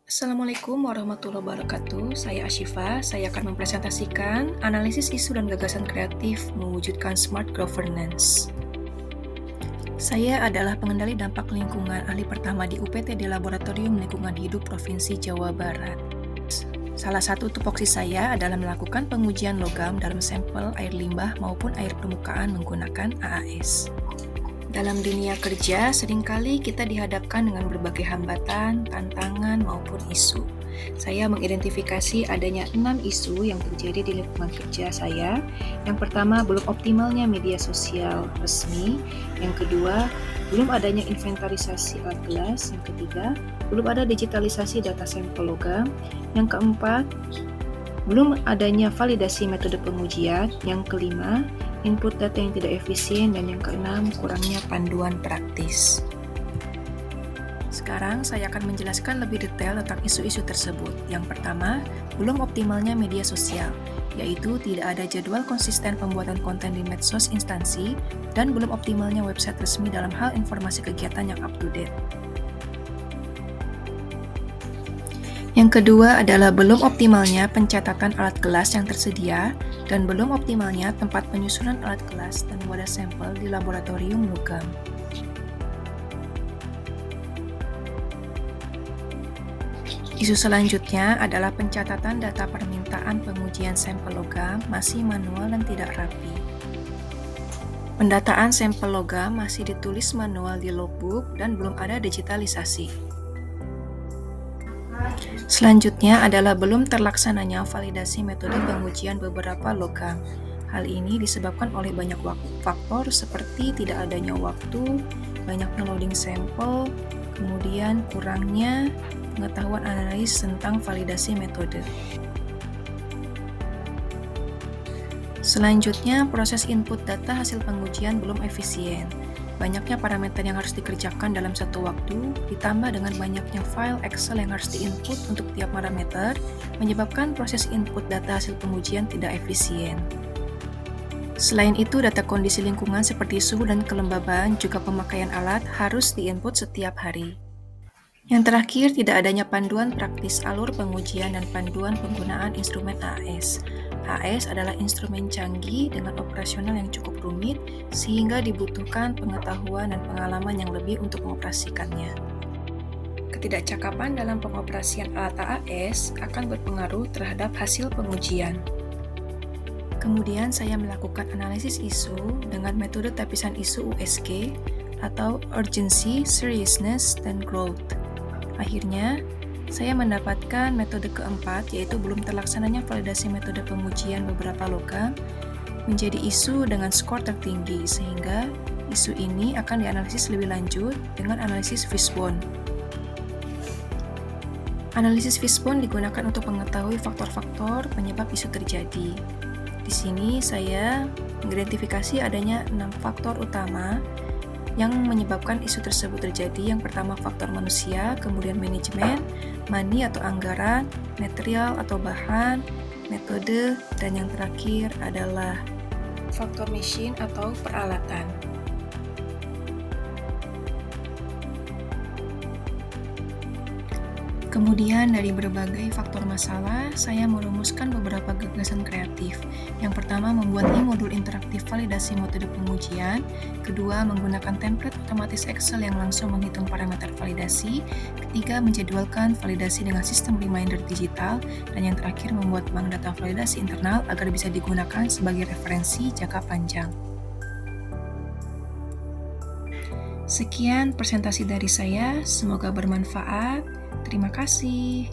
Assalamualaikum warahmatullahi wabarakatuh. Saya Ashifa. Saya akan mempresentasikan analisis isu dan gagasan kreatif mewujudkan smart governance. Saya adalah pengendali dampak lingkungan ahli pertama di UPT di Laboratorium Lingkungan Hidup Provinsi Jawa Barat. Salah satu tupoksi saya adalah melakukan pengujian logam dalam sampel air limbah maupun air permukaan menggunakan AAS. Dalam dunia kerja, seringkali kita dihadapkan dengan berbagai hambatan, tantangan, maupun isu. Saya mengidentifikasi adanya 6 isu yang terjadi di lingkungan kerja saya. Yang pertama, belum optimalnya media sosial resmi. Yang kedua, belum adanya inventarisasi alat gelas. Yang ketiga, belum ada digitalisasi data sampel logam. Yang keempat, belum adanya validasi metode pengujian. Yang kelima, input data yang tidak efisien, dan yang keenam, kurangnya panduan praktis. Sekarang saya akan menjelaskan lebih detail tentang isu-isu tersebut. Yang pertama, belum optimalnya media sosial, yaitu tidak ada jadwal konsisten pembuatan konten di medsos instansi dan belum optimalnya website resmi dalam hal informasi kegiatan yang up to date. Yang kedua adalah belum optimalnya pencatatan alat gelas yang tersedia dan belum optimalnya tempat penyusunan alat gelas dan wadah sampel di laboratorium logam. Isu selanjutnya adalah pencatatan data permintaan pengujian sampel logam masih manual dan tidak rapi. Pendataan sampel logam masih ditulis manual di logbook dan belum ada digitalisasi. Selanjutnya adalah belum terlaksananya validasi metode pengujian beberapa logam. Hal ini disebabkan oleh banyak faktor seperti tidak adanya waktu, banyaknya loading sampel, kemudian kurangnya pengetahuan analis tentang validasi metode. Selanjutnya, proses input data hasil pengujian belum efisien. Banyaknya parameter yang harus dikerjakan dalam satu waktu, ditambah dengan banyaknya file Excel yang harus diinput untuk tiap parameter, menyebabkan proses input data hasil pengujian tidak efisien. Selain itu, data kondisi lingkungan seperti suhu dan kelembaban, juga pemakaian alat harus diinput setiap hari. Yang terakhir, tidak adanya panduan praktis alur pengujian dan panduan penggunaan instrumen AAS. AAS adalah instrumen canggih dengan operasional yang cukup rumit, sehingga dibutuhkan pengetahuan dan pengalaman yang lebih untuk mengoperasikannya. Ketidakcakapan dalam pengoperasian alat AAS akan berpengaruh terhadap hasil pengujian. Kemudian saya melakukan analisis isu dengan metode tapisan isu USG atau Urgency, Seriousness, dan Growth. Akhirnya, saya mendapatkan metode keempat, yaitu belum terlaksananya validasi metode pengujian beberapa logam menjadi isu dengan skor tertinggi, sehingga isu ini akan dianalisis lebih lanjut dengan analisis fishbone. Analisis fishbone digunakan untuk mengetahui faktor-faktor penyebab isu terjadi. Di sini saya mengidentifikasi adanya 6 faktor utama yang menyebabkan isu tersebut terjadi. Yang pertama, faktor manusia, kemudian manajemen, money atau anggaran, material atau bahan, metode, dan yang terakhir adalah faktor mesin atau peralatan. Kemudian dari berbagai faktor masalah, saya merumuskan beberapa gagasan kreatif. Yang pertama, membuat e-modul interaktif validasi metode pengujian. Kedua, menggunakan template otomatis Excel yang langsung menghitung parameter validasi. Ketiga, menjadwalkan validasi dengan sistem reminder digital. Dan yang terakhir, membuat bank data validasi internal agar bisa digunakan sebagai referensi jangka panjang. Sekian presentasi dari saya, semoga bermanfaat. Terima kasih.